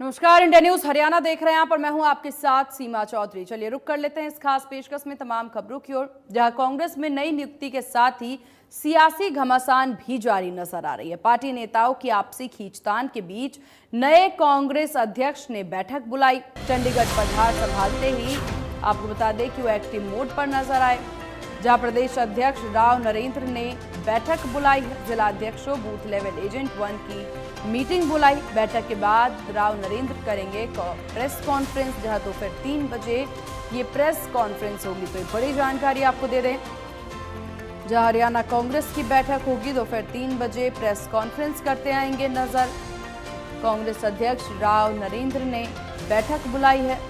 नमस्कार, India news Haryana देख रहे हैं आप और मैं हूं आपके साथ सीमा चौधरी। चलिए रुक कर लेते हैं इस खास पेशकश में तमाम खबरों की ओर, जहां कांग्रेस में नई नियुक्ति के साथ ही सियासी घमासान भी जारी नजर आ रही है। पार्टी नेताओं की आपसी खींचतान के बीच नए कांग्रेस अध्यक्ष ने बैठक बुलाई। चंडीगढ़ पदभार संभालते ही आपको बता दें कि वो एक्टिव मोड पर नजर आए, जहां प्रदेश अध्यक्ष राव नरेंद्र ने बैठक बुलाई है। जिला अध्यक्षों बूथ लेवल एजेंट 1 की मीटिंग बुलाई। बैठक के बाद राव नरेंद्र करेंगे प्रेस कॉन्फ्रेंस, जहां दोपहर 3 बजे ये प्रेस कॉन्फ्रेंस होगी। तो ये बड़ी जानकारी आपको दे दें, जहां हरियाणा कांग्रेस की बैठक होगी दोपहर 3 बजे प्रेस कॉन्फ्रेंस करते आएंगे नजर। कांग्रेस अध्यक्ष राव नरेंद्र ने बैठक बुलाई है।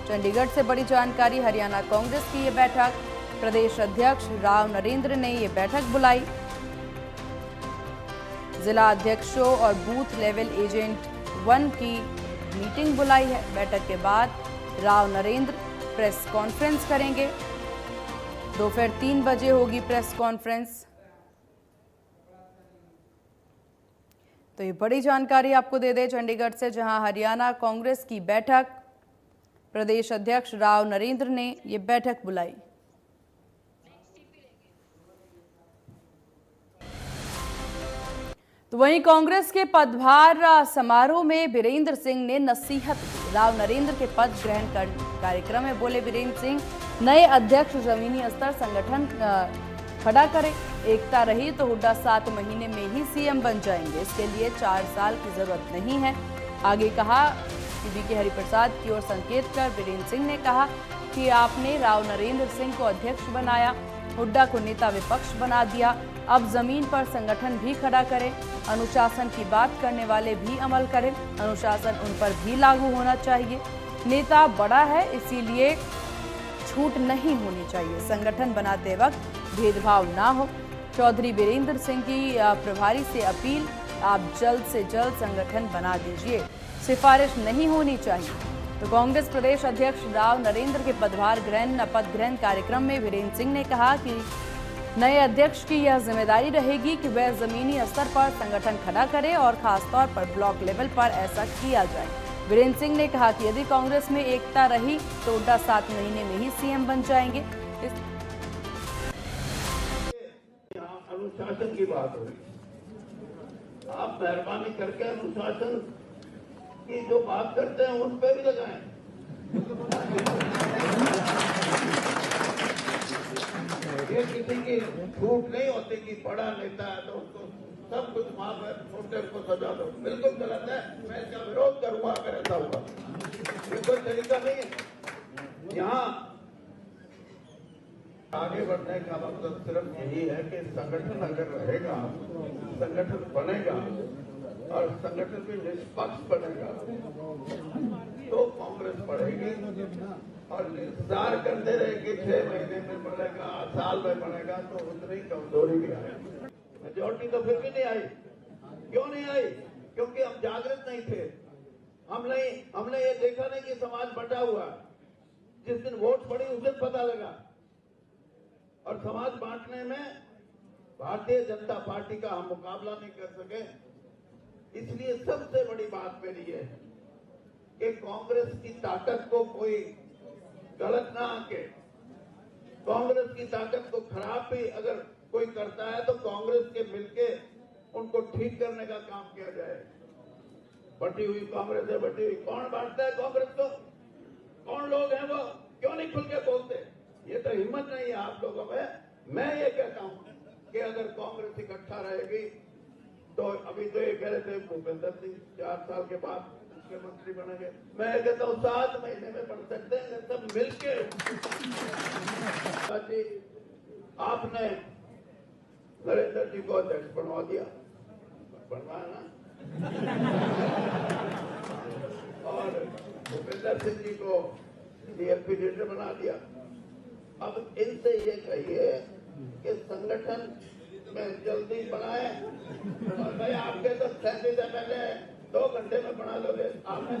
चंडीगढ़ से बड़ी जानकारी, हरियाणा कांग्रेस की ये बैठक, प्रदेश अध्यक्ष राव नरेंद्र ने ये बैठक बुलाई। जिला अध्यक्षों और बूथ लेवल एजेंट 1 की मीटिंग बुलाई है। बैठक के बाद राव नरेंद्र प्रेस कॉन्फ्रेंस करेंगे। दोपहर 3 बजे होगी प्रेस कॉन्फ्रेंस। तो ये बड़ी जानकारी आपको दे दें चंडीगढ़ से, जहां हरियाणा कांग्रेस की बैठक, प्रदेश अध्यक्ष राव नरेंद्र ने ये बैठक बुलाई। तो वहीं कांग्रेस के पदभार समारोह में वीरेंद्र सिंह ने नसीहत दी। राव नरेंद्र के पद ग्रहण कार्यक्रम में बोले वीरेंद्र सिंह, नए अध्यक्ष जमीनी स्तर संगठन खड़ा करें। एकता रही तो हुड्डा 7 महीने में ही सीएम बन जाएंगे, इसके लिए 4 साल की जरूरत नहीं है। आगे कहा कि बीके हरिप्रसाद की ओर संकेत कर वीरेंद्र सिंह ने कहा कि आपने राव नरेंद्र सिंह को अध्यक्ष बनाया, हुड्डा को नेता विपक्ष बना दिया। अब जमीन पर संगठन भी खड़ा करें, अनुशासन की बात करने वाले भी अमल करें, अनुशासन उन पर भी लागू होना चाहिए। नेता बड़ा है इसीलिए छूट नहीं होनी चाहिए, संगठन बनाते वक्त भेदभाव ना हो। चौधरी वीरेंद्र सिंह की प्रभारी से अपील, आप जल्द से जल्द संगठन बना दीजिए, सिफारिश नहीं होनी चाहिए। तो कांग्रेस प्रदेश अध्यक्ष राव नरेंद्र के पद ग्रहण कार्यक्रम में वीरेंद्र सिंह ने कहा कि नए अध्यक्ष की यह जिम्मेदारी रहेगी कि वह जमीनी स्तर पर संगठन खड़ा करे और खासतौर पर ब्लॉक लेवल पर ऐसा किया जाए। वीरेंद्र सिंह ने कहा कि यदि कांग्रेस में एकता रही तो हुड्डा 7 महीने में ही सीएम बन जाएंगे। अनुशासन की बात हो रही, आप मेहरबानी करके अनुशासन की जो बात करते हैं उन पे भी लगाएं। ये किसी की छूट नहीं होती कि बड़ा नेता है तो उसको सब कुछ माफ है, छोटे को सजा दो, बिल्कुल गलत है। मैं इसका विरोध करूंगा अगर ऐसा हुआ। ये कोई तरीका नहीं है। यहाँ आगे बढ़ने का मतलब सिर्फ यही है कि संगठन अगर रहेगा, संगठन बनेगा और संगठन भी निष्पक्ष बनेगा तो कांग्रेस बढ़ेगी। और इंतजार करते रहे कि 6 महीने में बनेगा, साल में बनेगा, तो उतनी कमजोरी भी आएगी। मेजोरिटी तो फिर भी नहीं आई। क्यों नहीं आई? क्योंकि हम जागृत नहीं थे। हमने ये देखा नहीं कि समाज बटा हुआ। जिस दिन वोट पड़ी उस दिन पता लगा। और समाज बांटने में भारतीय जनता पार्टी का हम मुकाबला नहीं कर सके। इसलिए सबसे बड़ी बात मेरी ये है कि कांग्रेस की ताकत को कोई गलत ना आके, कांग्रेस की ताकत को खराब भी अगर कोई करता है तो कांग्रेस के मिलके उनको ठीक करने का काम किया जाए। बटी हुई कांग्रेस है, बटी हुई। कौन बांटता है कांग्रेस को? कौन लोग हैं वो? क्यों नहीं खुल के बोलते? ये तो हिम्मत नहीं है आप लोगों में। मैं ये कहता हूं कि अगर कांग्रेस इकट्ठा रहेगी तो अभी तो ये कह रहे थे भूपेंद्र सिंह 4 साल के बाद मुख्यमंत्री बनेंगे। मैं कहता हूँ 7 महीने में बन सकते हैं सब मिलके। आपने नरेंद्र जी को अध्यक्ष बनवा दिया, बनवाया ना, और भूपेंद्र सिंह जी को डीएमपी लीडर बना दिया। अब इनसे ये कहिए कि संगठन में जल्दी बनाए। और भाई आपके तो 37 MLA 2 घंटे में बना लोगे आपने।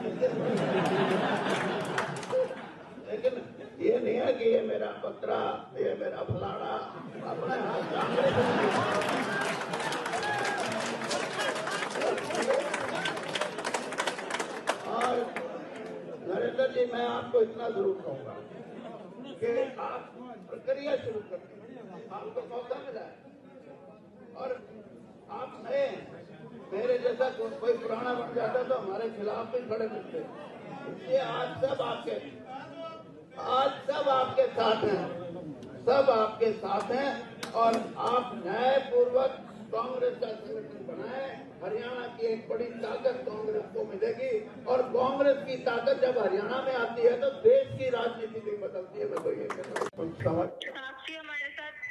लेकिन ये नहीं है कि ये मेरा पत्रा, ये मेरा फलाना, अपने हाथ मैं आपको इतना जरूर कहूंगा कि आप प्रक्रिया शुरू करते हैं, आपको मौका मिला है और आप नए मेरे जैसा कोई पुराना बन जाता तो हमारे खिलाफ भी खड़े मिलते। इसलिए आज सब आपके साथ हैं, सब आपके साथ हैं और आप न्यायपूर्वक कांग्रेस का संगठन बनाए। हरियाणा की एक बड़ी ताकत कांग्रेस को मिलेगी और कांग्रेस की ताकत जब हरियाणा में आती है तो देश की राजनीति भी बदलती है। मैं तो ये कहता हूं। साक्षी हमारे साथ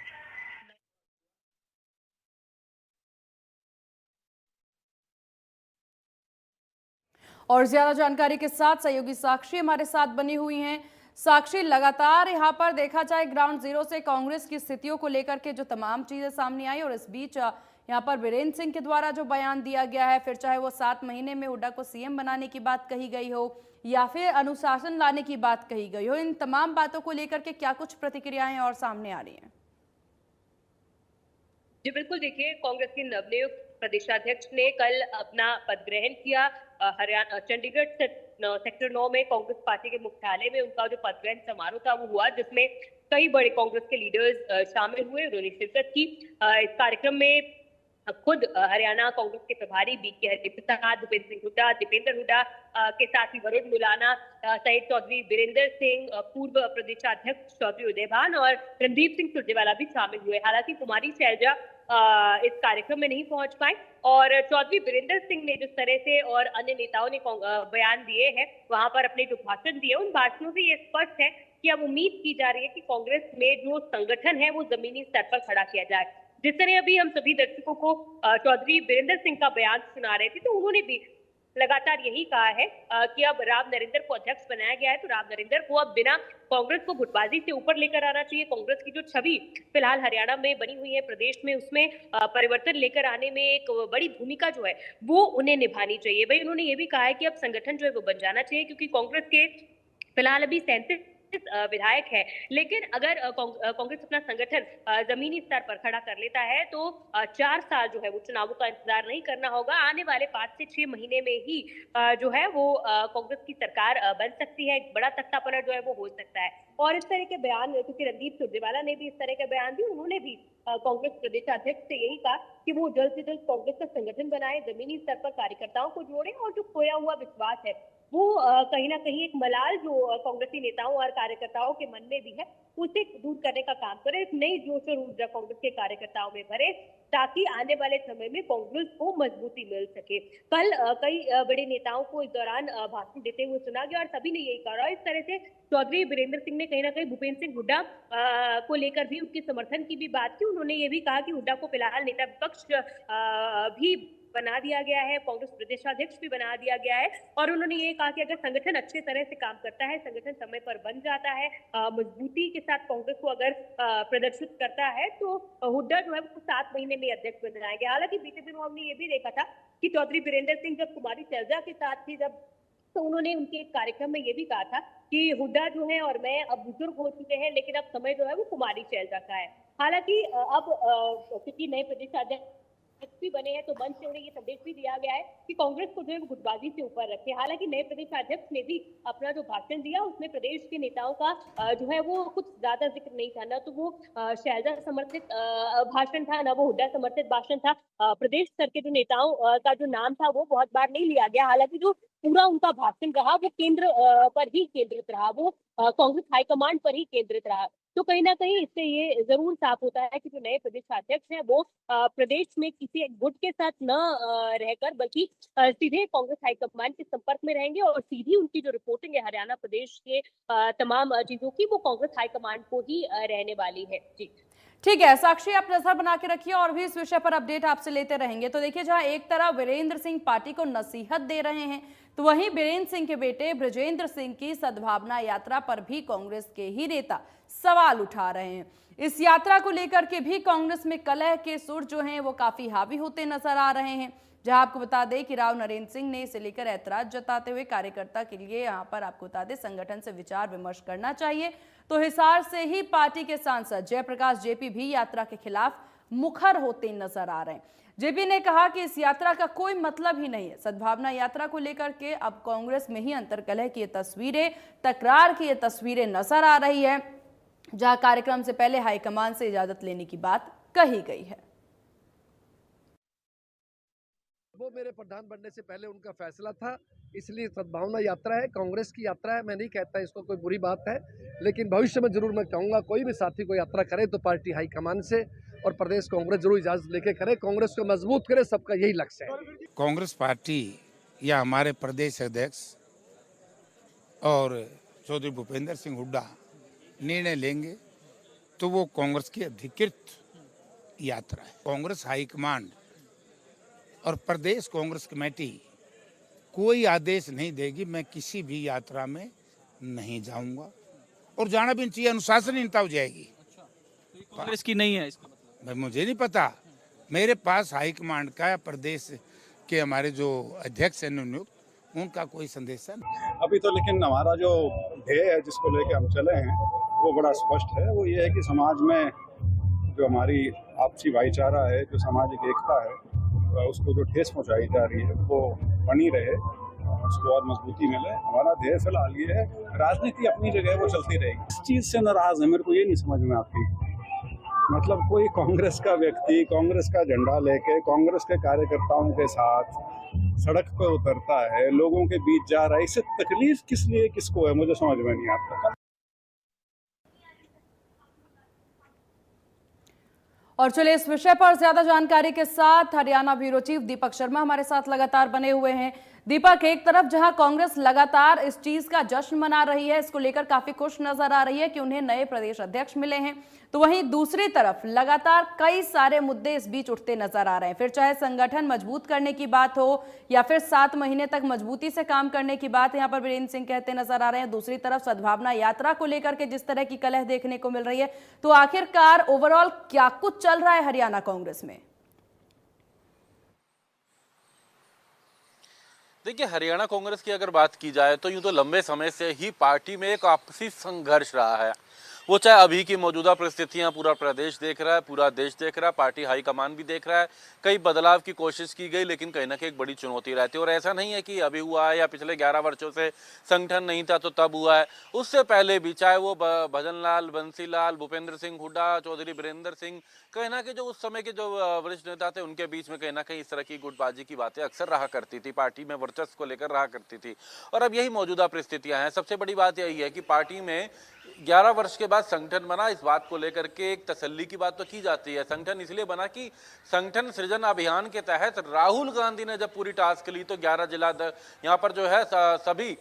और ज्यादा जानकारी के साथ सहयोगी साक्षी हमारे साथ बनी हुई हैं। साक्षी, लगातार यहाँ पर देखा जाए ग्राउंड जीरो से कांग्रेस की स्थितियों को लेकर के जो तमाम चीजें सामने आई और इस बीच यहाँ पर वीरेंद्र सिंह के द्वारा जो बयान दिया गया है, फिर चाहे वो 7 महीने में हुड्डा को सीएम बनाने की बात कही गई हो या फिर अनुशासन लाने की बात कही गई हो, इन तमाम बातों को लेकर के क्या कुछ प्रतिक्रियाएं और सामने आ रही हैं? जी बिल्कुल, देखिए कांग्रेस के नवनियुक्त प्रदेशाध्यक्ष ने कल अपना पद ग्रहण किया। हरियाणा चंडीगढ़ सेक्टर 9 में कांग्रेस पार्टी के मुख्यालय में उनका जो पद ग्रहण समारोह था वो हुआ, जिसमें कई बड़े कांग्रेस के लीडर्स शामिल हुए, उन्होंने शिरकत की। इस कार्यक्रम में खुद हरियाणा कांग्रेस के प्रभारी बीके हरिप्रसाद, भूपेंद्र सिंह हुड्डा, दीपेंद्र हुड्डा के साथ ही वरुण मुलाना सहित चौधरी वीरेंद्र सिंह, पूर्व प्रदेशाध्यक्ष चौधरी उदयभान और रणदीप सिंह सुरजेवाला भी शामिल हुए। हालांकि कुमारी शैलजा इस कार्यक्रम में नहीं पहुंच पाए और चौधरी वीरेंद्र सिंह ने जिस तरह से और अन्य नेताओं ने बयान दिए हैं, वहां पर अपने जो भाषण दिए, उन भाषणों से ये स्पष्ट है कि अब उम्मीद की जा रही है कि कांग्रेस में जो संगठन है वो जमीनी स्तर पर खड़ा किया जाए। जिस तरह अभी हम सभी दर्शकों को चौधरी वीरेंद्र सिंह का बयान सुना रहे थे, तो उन्होंने भी लगातार यही कहा है कि अब राव नरेंद्र को अध्यक्ष बनाया गया है, तो राव नरेंद्र को अब बिना कांग्रेस को गुटबाजी से ऊपर लेकर आना चाहिए। कांग्रेस की जो छवि फिलहाल हरियाणा में बनी हुई है प्रदेश में, उसमें परिवर्तन लेकर आने में एक बड़ी भूमिका जो है वो उन्हें निभानी चाहिए। वही उन्होंने ये भी कहा है कि अब संगठन जो है वो बन जाना चाहिए, क्योंकि कांग्रेस के फिलहाल अभी 37 विधायक है, लेकिन अगर कांग्रेस अपना संगठन जमीनी स्तर पर खड़ा कर लेता है तो 4 साल जो है वो चुनावों का इंतजार नहीं करना होगा। आने वाले 5 से 6 महीने में ही जो है वो कांग्रेस की सरकार बन सकती है, एक बड़ा तख्ता पलट जो है वो हो सकता है। और इस तरह के बयान, क्योंकि रणदीप सुरजेवाला ने भी इस तरह के बयान दिए, उन्होंने भी कांग्रेस प्रदेशाध्यक्ष से यही कहा कि वो जल्द से जल्द कांग्रेस का संगठन बनाए, जमीनी स्तर पर कार्यकर्ताओं को जोड़े और जो खोया हुआ विश्वास है वो कहीं ना कहीं एक मलाल जो कांग्रेसी नेताओं और कार्यकर्ताओं के मन में भी है, उसे दूर करने का काम करे, एक नई जोश और ऊर्जा कांग्रेस के कार्यकर्ताओं में भरे, ताकि आने वाले समय में कांग्रेस को मजबूती मिल सके। कल कई बड़े नेताओं को इस दौरान भाषण देते हुए सुना गया और सभी ने यही कहा। इस तरह से चौधरी वीरेंद्र सिंह ने कहीं ना कहीं भूपेंद्र सिंह हुड्डा को लेकर भी उनके समर्थन की भी बात की। उन्होंने ये भी कहा कि हुड्डा को फिलहाल नेता विपक्ष भी बना दिया गया है, कांग्रेस प्रदेशाध्यक्ष भी बना दिया गया है और उन्होंने ये कहा कि अगर संगठन अच्छे तरह से काम करता है, संगठन समय पर बन जाता है, मजबूती के साथ कांग्रेस को अगर प्रदर्शित करता है, तो हुड्डा जो है वो 7 महीने में अध्यक्ष बन जाएंगे। हालांकि बीते दिनों हमने ये भी देखा था कि चौधरी वीरेंद्र सिंह जब कुमारी शैलजा के साथ थी, जब तो उन्होंने उनके एक कार्यक्रम में ये भी कहा था कि हुड्डा जो है और मैं अब बुजुर्ग हो चुके हैं, लेकिन अब समय जो है वो कुमारी शैलजा का है। हालांकि अब क्योंकि नए प्रदेशाध्यक्ष भी बने हैं, तो मंच से उन्हें ये संदेश भी दिया गया है कि कांग्रेस को जो है गुटबाजी से ऊपर रखे। हालांकि नए प्रदेशाध्यक्ष ने भी अपना जो भाषण दिया उसमें प्रदेश के नेताओं का जो है वो कुछ ज्यादा जिक्र नहीं था, ना तो वो शैलजा समर्थित भाषण था, ना वो हुड्डा समर्थित भाषण था। प्रदेश स्तर के जो नेताओं का जो नाम था वो बहुत बार नहीं लिया गया। हालांकि जो पूरा उनका भाषण रहा वो केंद्र पर ही केंद्रित रहा, वो कांग्रेस हाईकमांड पर ही केंद्रित रहा। तो कहीं ना कहीं इससे ये जरूर साफ होता है कि जो नए प्रदेशाध्यक्ष हैं वो प्रदेश में किसी एक गुट के साथ न रहकर बल्कि सीधे कांग्रेस हाईकमांड के संपर्क में रहेंगे और सीधी उनकी जो रिपोर्टिंग है हरियाणा प्रदेश के तमाम चीजों की, वो कांग्रेस हाईकमांड को ही रहने वाली है। जी ठीक है साक्षी, आप नजर बना के रखिए और भी इस विषय पर अपडेट आपसे लेते रहेंगे। तो देखिए, जहां एक तरफ वीरेंद्र सिंह पार्टी को नसीहत दे रहे हैं, तो वहीं वीरेंद्र सिंह के बेटे बृजेंद्र सिंह की सद्भावना यात्रा पर भी कांग्रेस के ही नेता सवाल उठा रहे हैं। इस यात्रा को लेकर के भी कांग्रेस में कलह के सुर जो हैं वो काफी हावी होते नजर आ रहे हैं। जहां आपको बता दें कि राव नरेंद्र सिंह ने इसे लेकर ऐतराज जताते हुए कार्यकर्ता के लिए यहां पर आपको बता दें संगठन से विचार विमर्श करना चाहिए। तो हिसार से ही पार्टी के सांसद जयप्रकाश जेपी भी यात्रा के खिलाफ मुखर होते नजर आ रहे हैं। जेपी ने कहा कि इस यात्रा का कोई मतलब ही नहीं है। सद्भावना यात्रा को लेकर के अब कांग्रेस में ही अंतर्कलह की ये तस्वीरें, तकरार की ये तस्वीरें नजर आ रही है, जहां कार्यक्रम से पहले हाईकमान से इजाजत लेने की बात कही गई है। वो मेरे प्रधान बनने से पहले उनका फैसला था, इसलिए सद्भावना यात्रा है, कांग्रेस की यात्रा है। मैं नहीं कहता इसको कोई बुरी बात है, लेकिन भविष्य में जरूर मैं कहूँगा कोई भी साथी को यात्रा करे तो पार्टी हाईकमान से और प्रदेश कांग्रेस जरूर इजाजत लेके करे, कांग्रेस को मजबूत करे, सबका यही लक्ष्य है। कांग्रेस पार्टी या हमारे प्रदेश अध्यक्ष और चौधरी भूपेंद्र सिंह हुड्डा निर्णय लेंगे तो वो कांग्रेस की अधिकृत यात्रा है। कांग्रेस हाईकमांड और प्रदेश कांग्रेस कमेटी कोई आदेश नहीं देगी, मैं किसी भी यात्रा में नहीं जाऊंगा और जाना भी नहीं चाहिए, अनुशासनहीनता हो जाएगी। कांग्रेस की नहीं है इसका मतलब? भाई मुझे नहीं पता, मेरे पास हाईकमांड का प्रदेश के हमारे जो अध्यक्ष हैं नियुक्त, उनका कोई संदेश है अभी तो। लेकिन हमारा जो ध्येय है जिसको लेके हम चले हैं वो बड़ा स्पष्ट है। वो ये है कि समाज में जो हमारी आपसी भाईचारा है, जो सामाजिक एकता है, उसको जो ठेस पहुंचाई जा रही है वो बनी रहे, उसको और मजबूती मिले। हमारा ध्येय फिलहाल ये है, राजनीति अपनी जगह वो चलती रहेगी। इस चीज़ से नाराज है, मेरे को ये नहीं समझ में आती। मतलब कोई कांग्रेस का व्यक्ति कांग्रेस का झंडा लेके कांग्रेस के कार्यकर्ताओं के साथ सड़क पर उतरता है, लोगों के बीच जा रहा है, इससे तकलीफ किस लिए किसको है, मुझे समझ में नहीं आता। और चलिए इस विषय पर ज्यादा जानकारी के साथ हरियाणा ब्यूरो चीफ दीपक शर्मा हमारे साथ लगातार बने हुए हैं। दीपक, एक तरफ जहां कांग्रेस लगातार इस चीज का जश्न मना रही है, इसको लेकर काफी खुश नजर आ रही है कि उन्हें नए प्रदेश अध्यक्ष मिले हैं, तो वहीं दूसरी तरफ लगातार कई सारे मुद्दे इस बीच उठते नजर आ रहे हैं। फिर चाहे संगठन मजबूत करने की बात हो या फिर 7 महीने तक मजबूती से काम करने की बात यहां पर वीरेंद्र सिंह कहते नजर आ रहे हैं। दूसरी तरफ सद्भावना यात्रा को लेकर के जिस तरह की कलह देखने को मिल रही है, तो आखिरकार ओवरऑल क्या कुछ चल रहा है हरियाणा कांग्रेस में? देखिए, हरियाणा कांग्रेस की अगर बात की जाए तो यूं तो लंबे समय से ही पार्टी में एक आपसी संघर्ष रहा है। वो चाहे अभी की मौजूदा परिस्थितियां पूरा प्रदेश देख रहा है, पूरा देश देख रहा है, पार्टी हाईकमान भी देख रहा है। कई बदलाव की कोशिश की गई, लेकिन कहीं ना कहीं एक बड़ी चुनौती रहती है। और ऐसा नहीं है कि अभी हुआ है या पिछले 11 वर्षों से संगठन नहीं था तो तब हुआ है, उससे पहले भी, चाहे वो भजन लाल, बंसी लाल, भूपेंद्र सिंह हुड्डा, चौधरी वीरेंद्र सिंह, कहीं ना कहीं जो उस समय के जो वरिष्ठ नेता थे उनके बीच में कहीं ना कहीं इस तरह की गुटबाजी की बातें अक्सर रहा करती थी, पार्टी में वर्चस्व को लेकर रहा करती थी। और अब यही मौजूदा परिस्थितियां हैं। सबसे बड़ी बात यही है कि पार्टी में 11 वर्ष के बाद संगठन बना, इस बात को लेकर के एक तसल्ली की बात तो की जाती है। संगठन इसलिए बना कि संगठन सृजन अभियान के तहत राहुल गांधी ने जब पूरी टास्क ली तो 11 जिला यहाँ पर जो है सभी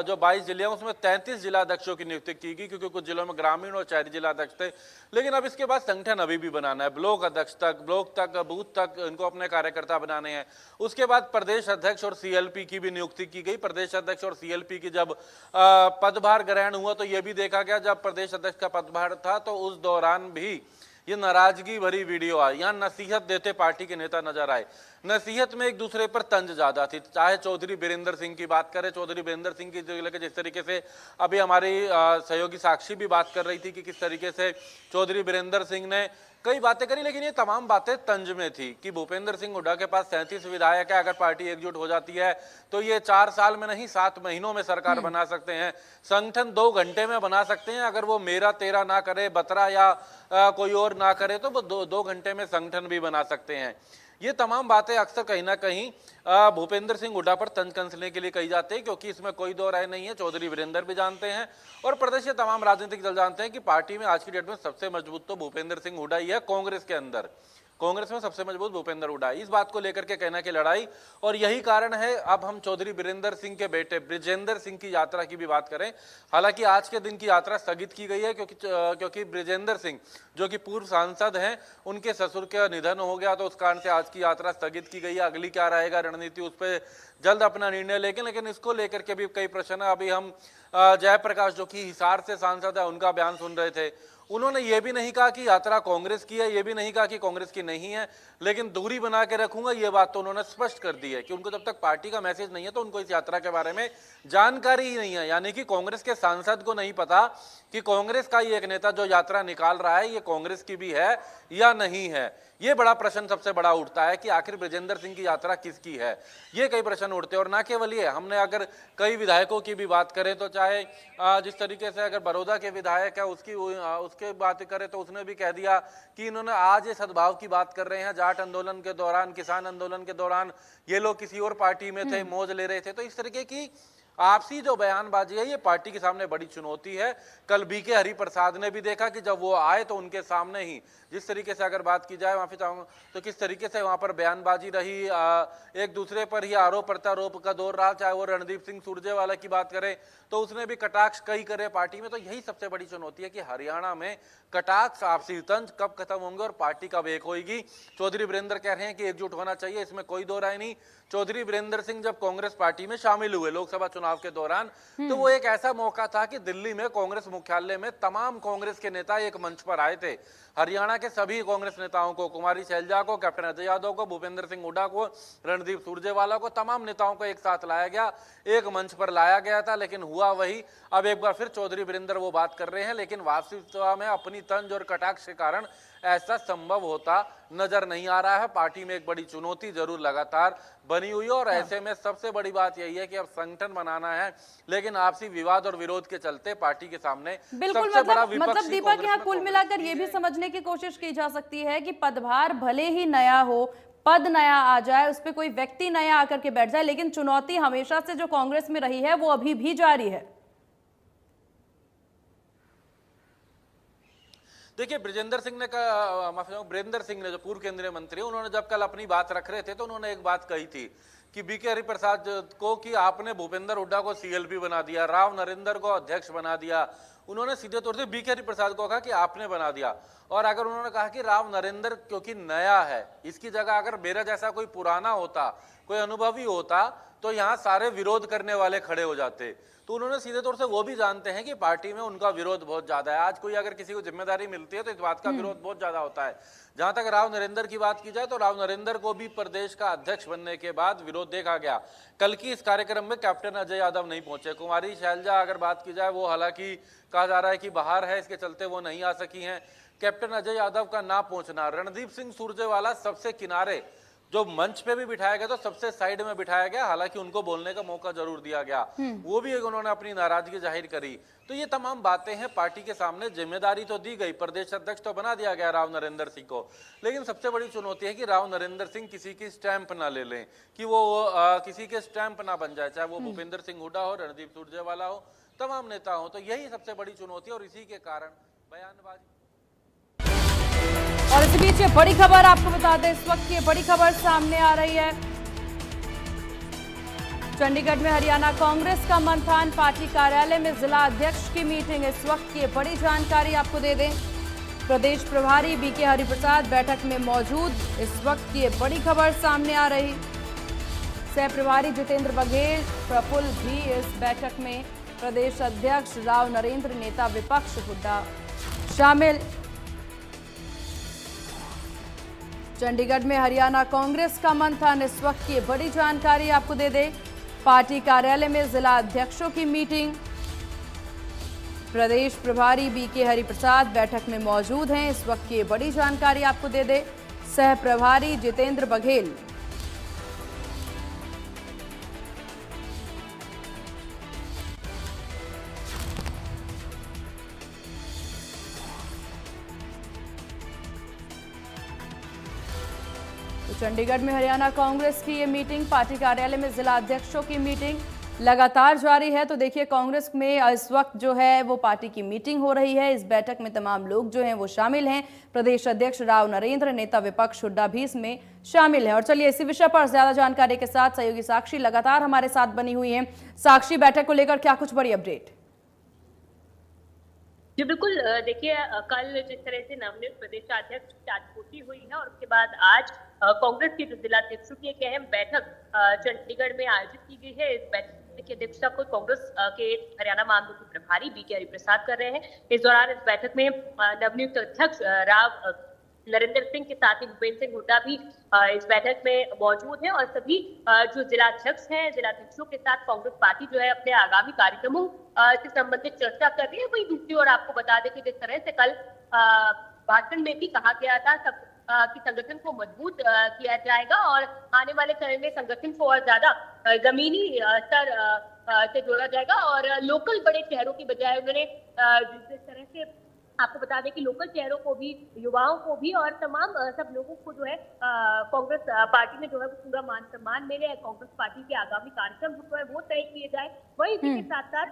जो 22 जिले हैं उसमें 33 जिलाध्यक्षों की नियुक्ति की गई, क्योंकि कुछ जिलों में ग्रामीण और शहरी जिलाध्यक्ष थे। लेकिन अब इसके बाद संगठन अभी भी बनाना है, ब्लॉक अध्यक्ष तक, ब्लॉक तक, बूथ तक इनको अपने कार्यकर्ता बनाने हैं। उसके बाद प्रदेश अध्यक्ष और सीएलपी की भी नियुक्ति की गई। प्रदेश अध्यक्ष और सीएलपी की जब पदभार ग्रहण हुआ तो यह भी देखा गया, जब प्रदेश अध्यक्ष का पदभार था तो उस दौरान भी ये नाराजगी भरी वीडियो आई। यहाँ नसीहत देते पार्टी के नेता नजर आए, नसीहत में एक दूसरे पर तंज ज्यादा थी। चाहे चौधरी वीरेंद्र सिंह की बात करें, चौधरी वीरेंद्र सिंह की लेकर जिस तरीके से अभी हमारी सहयोगी साक्षी भी बात कर रही थी कि किस तरीके से चौधरी वीरेंद्र सिंह ने कई बातें करी, लेकिन ये तमाम बातें तंज में थी कि भूपेंद्र सिंह हुड्डा के पास 37 विधायक है, अगर पार्टी एकजुट हो जाती है तो ये 4 साल में नहीं 7 महीनों में सरकार बना सकते हैं, संगठन 2 घंटे में बना सकते हैं। अगर वो मेरा तेरा ना करे, बतरा या कोई और ना करे तो वो 2 घंटे में संगठन भी बना सकते हैं। ये तमाम बातें अक्सर कहीं ना कहीं भूपेंद्र सिंह हुड्डा पर तंज कसने के लिए कही जाती है, क्योंकि इसमें कोई दो राय नहीं है। चौधरी वीरेंद्र भी जानते हैं और प्रदेश के तमाम राजनीतिक दल जानते हैं कि पार्टी में आज की डेट में सबसे मजबूत तो भूपेंद्र सिंह हुड्डा ही है। कांग्रेस के अंदर, कांग्रेस में सबसे मजबूत भूपेंद्र हुड्डा, इस बात को लेकर के कहना की लड़ाई। और यही कारण है अब हम चौधरी वीरेंद्र सिंह के बेटे बृजेंद्र सिंह की यात्रा की भी बात करें। हालांकि आज के दिन की यात्रा स्थगित की गई है क्योंकि बृजेंद्र सिंह जो कि पूर्व सांसद हैं, उनके ससुर का निधन हो गया, तो उस कारण से आज की यात्रा स्थगित की गई है। अगली क्या रहेगा रणनीति, उस पर जल्द अपना निर्णय लेंगे। लेकिन इसको लेकर के भी कई प्रश्न है। अभी हम जयप्रकाश जो कि हिसार से सांसद है उनका बयान सुन रहे थे, उन्होंने ये भी नहीं कहा कि यात्रा कांग्रेस की है, ये भी नहीं कहा कि कांग्रेस की नहीं है, लेकिन दूरी बना के रखूंगा, ये बात तो उन्होंने स्पष्ट कर दी है कि उनको जब तक पार्टी का मैसेज नहीं है तो उनको इस यात्रा के बारे में जानकारी ही नहीं है। यानी कि कांग्रेस के सांसद को नहीं पता कि कांग्रेस का ये एक नेता जो यात्रा निकाल रहा है ये कांग्रेस की भी है या नहीं है। ये बड़ा प्रश्न सबसे बड़ा उठता है कि आखिर ब्रजेंद्र सिंह की यात्रा किसकी है, ये कई प्रश्न उठते हैं। और ना केवल ये, हमने अगर कई विधायकों की भी बात करें तो चाहे जिस तरीके से अगर बड़ौदा के विधायक है उसके बात करें तो उसने भी कह दिया कि इन्होंने आज ये सद्भाव की बात कर रहे हैं, जाट आंदोलन के दौरान, किसान आंदोलन के दौरान ये लोग किसी और पार्टी में थे, मौज ले रहे थे। तो इस तरीके की आपसी जो बयानबाजी है ये पार्टी के सामने बड़ी चुनौती है। कल बीके हरिप्रसाद ने भी देखा कि जब वो आए तो उनके सामने ही जिस तरीके से अगर बात की जाए माफी चाहूंगा तो किस तरीके से वहां पर बयानबाजी रही, एक दूसरे पर ही आरोप प्रत्यारोप का दौर रहा। चाहे वो रणदीप सिंह सुरजेवाला की बात करें तो उसने भी कटाक्ष कई करे पार्टी में। तो यही सबसे बड़ी चुनौती है कि हरियाणा में कटाक्ष, आपसी तंज कब खत्म होंगे और पार्टी कब एक होगी। चौधरी वीरेंद्र कह रहे हैं कि एकजुट होना चाहिए, इसमें कोई दो राय नहीं। चौधरी वीरेंद्र सिंह जब कांग्रेस पार्टी में शामिल हुए लोकसभा चुनाव के दौरान तो वो एक ऐसा मौका था कि दिल्ली में कांग्रेस मुख्यालय में तमाम कांग्रेस के नेता एक मंच पर आए थे। हरियाणा के सभी कांग्रेस नेताओं को, कुमारी शैलजा को, कैप्टन अजय यादव को, भूपेंद्र सिंह हुड्डा को, रणदीप सुरजेवाला को, तमाम नेताओं को एक साथ लाया गया, एक मंच पर लाया गया था। लेकिन हुआ वही, अब एक बार फिर चौधरी वीरेंद्र वो बात कर रहे हैं, लेकिन वास्तविकता में अपनी तंज और कटाक्ष के कारण ऐसा संभव होता नजर नहीं आ रहा है। पार्टी में एक बड़ी चुनौती जरूर लगातार बनी हुई है और ऐसे में सबसे बड़ी बात यही है कि अब संगठन बनाना है, लेकिन आपसी विवाद और विरोध के चलते पार्टी के सामने बिल्कुल सबसे बड़ा विपक्षी मतलब दीपक, यहाँ कुल मिलाकर ये भी समझने की कोशिश की जा सकती है कि पदभार भले ही नया हो, पद नया आ जाए, उस पर कोई व्यक्ति नया आकर के बैठ जाए, लेकिन चुनौती हमेशा से जो कांग्रेस में रही है वो अभी भी जारी है। देखिए, ब्रजेंद्र सिंह ने कहा, वीरेंद्र सिंह ने जो पूर्व केंद्रीय मंत्री, उन्होंने जब कल अपनी बात रख रहे थे तो उन्होंने एक बात कही थी कि बीके हरिप्रसाद को कि आपने भूपेंद्र हुड्डा को सीएलपी बना दिया, राव नरेंद्र को अध्यक्ष बना दिया। उन्होंने सीधे तौर से बीके हरिप्रसाद को कहा कि आपने बना दिया। और अगर उन्होंने कहा कि राव नरेंद्र क्योंकि नया है, इसकी जगह अगर मेरा जैसा कोई पुराना होता, कोई अनुभवी होता तो यहाँ सारे विरोध करने वाले खड़े हो जाते। तो उन्होंने सीधे तौर से वो भी जानते हैं कि पार्टी में उनका विरोध बहुत ज्यादा है। आज कोई अगर किसी को जिम्मेदारी मिलती है तो इस बात का विरोध बहुत ज्यादा होता है। जहां तक राव नरेंद्र की बात की जाए तो राव नरेंद्र को भी प्रदेश का अध्यक्ष बनने के बाद विरोध देखा गया। कल की इस कार्यक्रम में कैप्टन अजय यादव नहीं पहुंचे। कुमारी शैलजा अगर बात की जाए, वो हालांकि कहा जा रहा है कि बाहर है, इसके चलते वो नहीं आ सकी हैं। कैप्टन अजय यादव का ना पहुंचना, रणदीप सिंह सुरजेवाला सबसे किनारे, जो मंच पे भी बिठाया गया तो सबसे साइड में बिठाया गया, हालांकि उनको बोलने का मौका जरूर दिया गया, वो भी उन्होंने अपनी नाराजगी जाहिर करी। तो ये तमाम बातें हैं, पार्टी के सामने जिम्मेदारी तो दी गई, प्रदेश अध्यक्ष तो बना दिया गया राव नरेंद्र सिंह को, लेकिन सबसे बड़ी चुनौती है कि राव नरेंद्र सिंह किसी की स्टैंप ना ले लें, कि वो किसी के स्टैंप ना बन जाए, चाहे वो भूपेंद्र सिंह हुड्डा हो, रणदीप सुरजेवाला हो, तमाम नेता हो। तो यही सबसे बड़ी चुनौती है और इसी के कारण बयानबाजी। और इसी बीच ये बड़ी खबर आपको बता दें, इस वक्त ये बड़ी खबर सामने आ रही है। चंडीगढ़ में हरियाणा कांग्रेस का मंथन, पार्टी कार्यालय में जिला अध्यक्ष की मीटिंग। इस वक्त ये बड़ी जानकारी आपको दे दें, प्रदेश प्रभारी बीके हरिप्रसाद बैठक में मौजूद। इस वक्त ये बड़ी खबर सामने आ रही, सह प्रभारी जितेंद्र बघेल प्रफुल्ल भी इस बैठक में, प्रदेश अध्यक्ष राव नरेंद्र, नेता विपक्ष हुड्डा शामिल। चंडीगढ़ में हरियाणा कांग्रेस का मंथन, इस वक्त ये बड़ी जानकारी आपको दे दें, पार्टी कार्यालय में जिला अध्यक्षों की मीटिंग, प्रदेश प्रभारी बीके हरिप्रसाद बैठक में मौजूद हैं। इस वक्त ये बड़ी जानकारी आपको दे दें, सह प्रभारी जितेंद्र बघेल। चंडीगढ़ में हरियाणा कांग्रेस की ये मीटिंग, पार्टी कार्यालय में जिला अध्यक्षों की मीटिंग लगातार जारी है। तो देखिए, कांग्रेस में इस वक्त जो है वो पार्टी की मीटिंग हो रही है। इस बैठक में तमाम लोग जो हैं वो शामिल हैं, प्रदेश अध्यक्ष राव नरेंद्र, नेता विपक्ष हुड्डा भी इसमें शामिल है। और चलिए इसी विषय पर ज्यादा जानकारी के साथ सहयोगी साक्षी लगातार हमारे साथ बनी हुई है। साक्षी, बैठक को लेकर क्या कुछ बड़ी अपडेट? जी बिल्कुल, देखिए कल जिस तरह से नवनियुक्त प्रदेशाध्यक्ष की राजपूती हुई है और उसके बाद आज कांग्रेस के जिलाध्यक्षों की एक अहम बैठक चंडीगढ़ में आयोजित की गई है। इस बैठक की अध्यक्षता को कांग्रेस के हरियाणा महामंत्री प्रभारी बीके हरिप्रसाद कर रहे हैं। इस दौरान इस बैठक में नवनियुक्त अध्यक्ष राव नरेंद्र सिंह के साथ ही भूपेंद्र सिंह हुड्डा भी इस बैठक में मौजूद हैं और सभी जो जिलाध्यक्ष हैं, जिलाध्यक्षों के साथ कांग्रेस पार्टी जो है अपने आगामी कार्यक्रमों से संबंधित चर्चा कर रही है। वहीं दूसरी ओर आपको बता दें कि जिस तरह से कल भाषण में भी कहा गया था कि संगठन को मजबूत किया जाएगा और आने वाले समय में संगठन को और ज्यादा जमीनी स्तर से जोड़ा जाएगा और लोकल बड़े चेहरों की बजाय उन्होंने जिस तरह से आपको बता दें कि लोकल चेहरों को भी, युवाओं को भी और तमाम सब लोगों को जो है कांग्रेस पार्टी में जो है पूरा मान सम्मान मिले। कांग्रेस पार्टी के आगामी कार्यक्रम जो है वो तय किए जाए। वहीं इसी के साथ साथ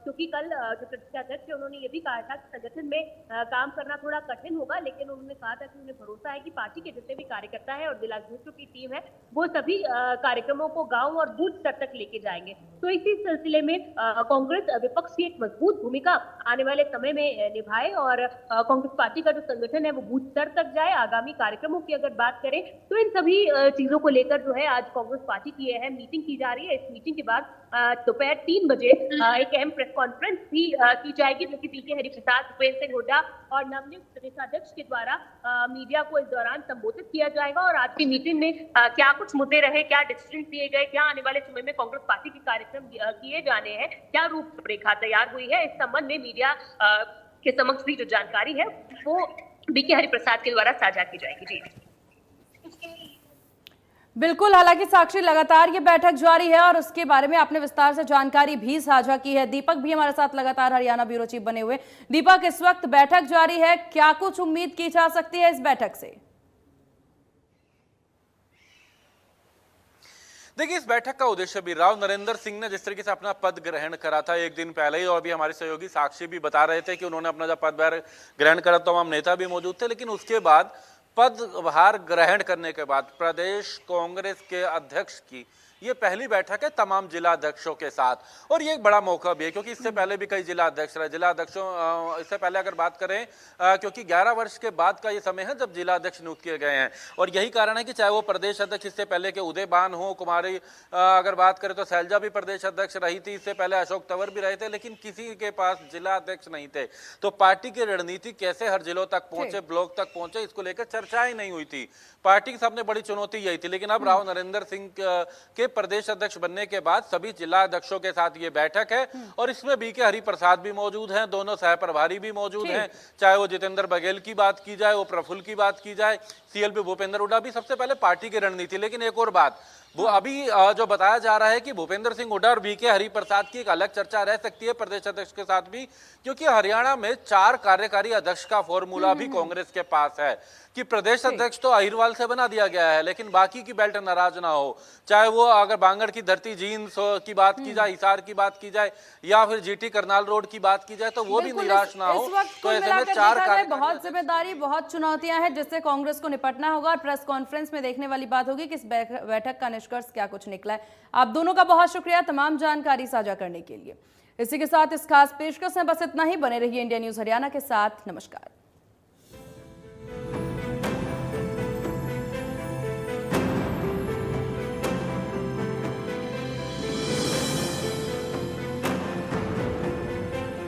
क्योंकि कल जो प्रदेशाध्यक्ष उन्होंने ये भी कहा था कि संगठन में काम करना थोड़ा कठिन होगा, लेकिन उन्होंने कहा था कि उन्हें भरोसा है कि पार्टी के जितने भी कार्यकर्ता है और जिलाध्यक्षों की टीम है वो सभी कार्यक्रमों को गाँव और बूथ स्तर तक लेके जाएंगे। तो इसी सिलसिले में कांग्रेस विपक्ष की एक मजबूत भूमिका आने वाले समय में निभाए और कांग्रेस पार्टी का जो संगठन है वो बूथ स्तर तक जाए। आगामी कार्यक्रमों की अगर बात करें तो इन सभी चीजों को लेकर जो है आज कांग्रेस पार्टी की अहम मीटिंग की जा रही है। इस मीटिंग के बाद दोपहर 3 बजे एक अहम प्रेस कॉन्फ्रेंस भी की जाएगी, जो कि बीके हरिप्रसाद, भूपेंद्र सिंह हुड्डा और नवनियुक्त प्रदेशाध्यक्ष के द्वारा मीडिया को इस दौरान संबोधित किया जाएगा। और आज की मीटिंग में क्या कुछ मुद्दे रहे, क्या डिसीजन दिए गए, क्या आने वाले समय में कांग्रेस पार्टी के कार्यक्रम किए जाने हैं, क्या रूपरेखा तैयार हुई है, इस संबंध में मीडिया के समक्ष भी जो जानकारी है वो बीके हरिप्रसाद के द्वारा साझा की जाएगी। जी बिल्कुल, हालांकि साक्षी लगातार ये बैठक जारी है और उसके बारे में आपने विस्तार से जानकारी भी साझा की है। दीपक भी हमारे साथ लगातार हरियाणा ब्यूरो चीफ बने हुए। दीपक, इस वक्त बैठक जारी है, क्या कुछ उम्मीद की जा सकती है इस बैठक से? देखिए, इस बैठक का उद्देश्य भी राव नरेंद्र सिंह ने जिस तरीके से अपना पद ग्रहण करा था एक दिन पहले ही, और भी हमारे सहयोगी साक्षी भी बता रहे थे कि उन्होंने अपना जब पदभार ग्रहण करा तो तमाम नेता भी मौजूद थे, लेकिन उसके बाद पदभार ग्रहण करने के बाद प्रदेश कांग्रेस के अध्यक्ष की ये पहली बैठक है तमाम जिला अध्यक्षों के साथ। और ये एक बड़ा मौका भी है क्योंकि इससे पहले भी कई जिला अध्यक्ष रहे। जिला अध्यक्षों इससे पहले अगर बात करें क्योंकि 11 वर्ष के बाद का ये समय है जब जिला अध्यक्ष नियुक्त किए गए हैं, और यही कारण है कि चाहे वो प्रदेश अध्यक्ष इससे पहले के उदय बान हो, कुमारी अगर बात करें तो शैलजा भी प्रदेश अध्यक्ष रही थी, इससे पहले अशोक तंवर भी रहे थे, लेकिन किसी के पास जिला अध्यक्ष नहीं थे। तो पार्टी की रणनीति कैसे हर जिलों तक पहुंचे, ब्लॉक तक पहुंचे, इसको लेकर चर्चाएं नहीं हुई थी। पार्टी की सबसे बड़ी चुनौती यही थी। लेकिन अब राव नरेंद्र सिंह के प्रदेश अध्यक्ष बनने के बाद सभी जिला अध्यक्षों के साथ ये बैठक है और इसमें बीके हरिप्रसाद भी मौजूद हैं, दोनों सह प्रभारी भी मौजूद हैं, चाहे वो जितेंद्र बघेल की बात की जाए, वो प्रफुल्ल की बात की जाए, सीएलपी भूपेंद्र हुड्डा भी सबसे पहले पार्टी की रणनीति। लेकिन एक और बात वो अभी जो बताया जा रहा है कि भूपेंद्र सिंह हुड्डा और बीके हरिप्रसाद की एक अलग चर्चा रह सकती है प्रदेश अध्यक्ष के साथ भी, क्योंकि हरियाणा में 4 कार्यकारी अध्यक्ष का फॉर्मूला भी कांग्रेस के पास है कि प्रदेश अध्यक्ष तो अहिरवाल से बना दिया गया है, लेकिन बाकी की बेल्ट नाराज ना हो, चाहे वो अगर बांगड़ की धरती जींद की बात की जाए, हिसार की बात की जाए या फिर जीटी करनाल रोड की बात की जाए, तो वो भी निराश ना हो। तो ऐसे में 4 बहुत जिम्मेदारी, बहुत चुनौतियां हैं जिससे कांग्रेस को निपटना होगा और प्रेस कॉन्फ्रेंस में देखने वाली बात होगी कि इस बैठक का निष्कर्ष क्या कुछ निकला है। आप दोनों का बहुत शुक्रिया तमाम जानकारी साझा करने के लिए। इसी के साथ इस खास पेशकश में बस इतना ही। बने रहिए इंडिया न्यूज हरियाणा के साथ। नमस्कार।